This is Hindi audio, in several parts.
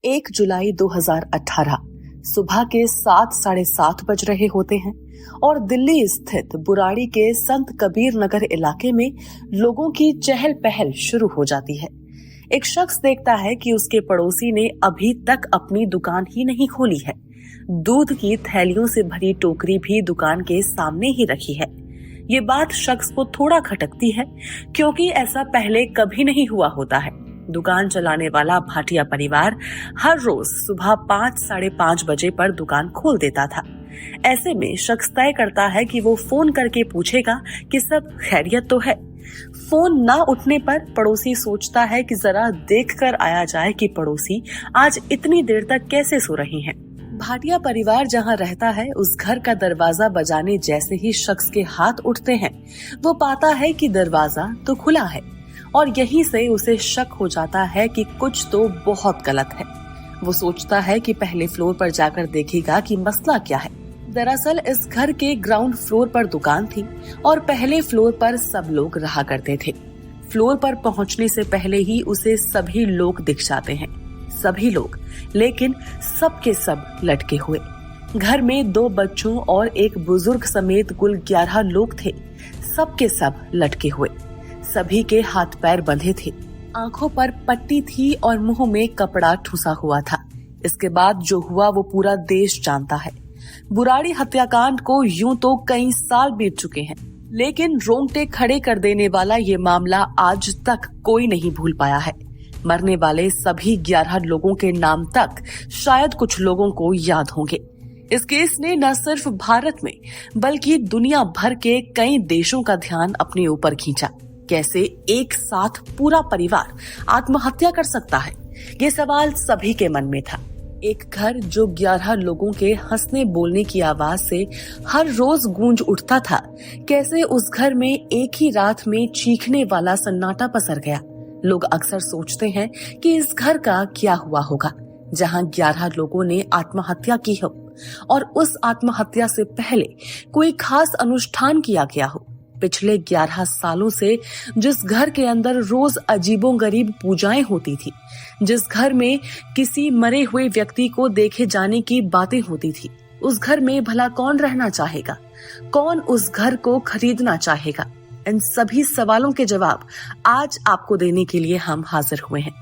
1 जुलाई 2018 सुबह के 7 साढ़े 7 बज रहे होते हैं और दिल्ली स्थित बुराड़ी के संत कबीर नगर इलाके में लोगों की चहल पहल शुरू हो जाती है। एक शख्स देखता है कि उसके पड़ोसी ने अभी तक अपनी दुकान ही नहीं खोली है। दूध की थैलियों से भरी टोकरी भी दुकान के सामने ही रखी है। ये बात शख्स को थोड़ा खटकती है क्योंकि ऐसा पहले कभी नहीं हुआ होता है। दुकान चलाने वाला भाटिया परिवार हर रोज सुबह 5 साढ़े 5 बजे पर दुकान खोल देता था। ऐसे में शख्स तय करता है कि वो फोन करके पूछेगा कि सब खैरियत तो है। फोन ना उठने पर पड़ोसी सोचता है कि जरा देखकर आया जाए कि पड़ोसी आज इतनी देर तक कैसे सो रही हैं। भाटिया परिवार जहां रहता है उस घर का दरवाजा बजाने जैसे ही शख्स के हाथ उठते हैं, वो पाता है कि दरवाजा तो खुला है और यहीं से उसे शक हो जाता है कि कुछ तो बहुत गलत है। वो सोचता है कि पहले फ्लोर पर जाकर देखेगा कि मसला क्या है। दरअसल इस घर के ग्राउंड फ्लोर पर दुकान थी और पहले फ्लोर पर सब लोग रहा करते थे। फ्लोर पर पहुंचने से पहले ही उसे सभी लोग दिख जाते हैं। सभी लोग, लेकिन सब के सब लटके हुए। घर में 2 बच्चों और एक बुजुर्ग समेत कुल 11 लोग थे। सब के सब लटके हुए। सभी के हाथ पैर बंधे थे, आंखों पर पट्टी थी और मुंह में कपड़ा ठुसा हुआ था। इसके बाद जो हुआ वो पूरा देश जानता है। बुराड़ी हत्याकांड को यूं तो कई साल बीत चुके हैं, लेकिन रोंगटे खड़े कर देने वाला ये मामला आज तक कोई नहीं भूल पाया है। मरने वाले सभी 11 लोगों के नाम तक शायद कुछ लोगों को याद होंगे। इस केस ने न सिर्फ भारत में बल्कि दुनिया भर के कई देशों का ध्यान अपने ऊपर खींचा। कैसे एक साथ पूरा परिवार आत्महत्या कर सकता है, ये सवाल सभी के मन में था। एक घर जो 11 लोगों के हंसने बोलने की आवाज से हर रोज गूंज उठता था, कैसे उस घर में एक ही रात में चीखने वाला सन्नाटा पसर गया। लोग अक्सर सोचते हैं कि इस घर का क्या हुआ होगा जहां 11 लोगों ने आत्महत्या की हो और उस आत्महत्या से पहले कोई खास अनुष्ठान किया गया हो। पिछले 11 सालों से जिस घर के अंदर रोज अजीबोगरीब पूजाएं होती थी, जिस घर में किसी मरे हुए व्यक्ति को देखे जाने की बातें होती थी, उस घर में भला कौन रहना चाहेगा? कौन उस घर को खरीदना चाहेगा? इन सभी सवालों के जवाब आज आपको देने के लिए हम हाजिर हुए हैं।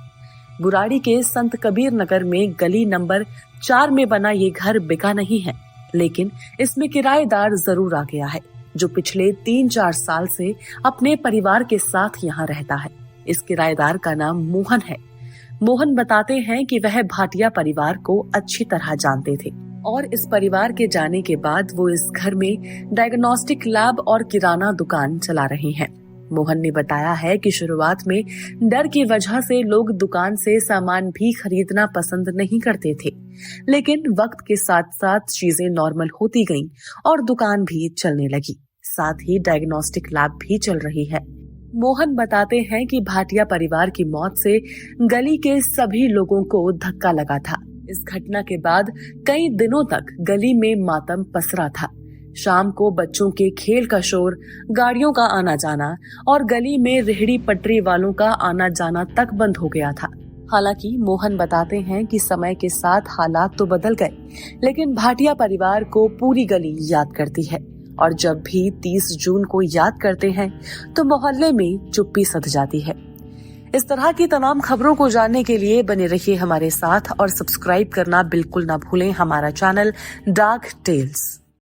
बुराड़ी के संत कबीर नगर में गली नंबर 4 में बना ये घर बिका नहीं है, लेकिन इसमें किराएदार जरूर आ गया है जो पिछले 3-4 साल से अपने परिवार के साथ यहाँ रहता है। इस किराएदार का नाम मोहन है। मोहन बताते हैं कि वह भाटिया परिवार को अच्छी तरह जानते थे और इस परिवार के जाने के बाद वो इस घर में डायग्नोस्टिक लैब और किराना दुकान चला रहे हैं। मोहन ने बताया है कि शुरुआत में डर की वजह से लोग दुकान से सामान भी खरीदना पसंद नहीं करते थे, लेकिन वक्त के साथ साथ चीजें नॉर्मल होती गईं और दुकान भी चलने लगी। साथ ही डायग्नोस्टिक लैब भी चल रही है। मोहन बताते हैं कि भाटिया परिवार की मौत से गली के सभी लोगों को धक्का लगा था। इस घटना के बाद कई दिनों तक गली में मातम पसरा था। शाम को बच्चों के खेल का शोर, गाड़ियों का आना जाना और गली में रेहड़ी पटरी वालों का आना जाना तक बंद हो गया था। हालांकि मोहन बताते हैं कि समय के साथ हालात तो बदल गए, लेकिन भाटिया परिवार को पूरी गली याद करती है और जब भी 30 जून को याद करते हैं तो मोहल्ले में चुप्पी सध जाती है। इस तरह की तमाम खबरों को जानने के लिए बने रहिए हमारे साथ और सब्सक्राइब करना बिल्कुल ना भूलें हमारा चैनल डार्क टेल्स।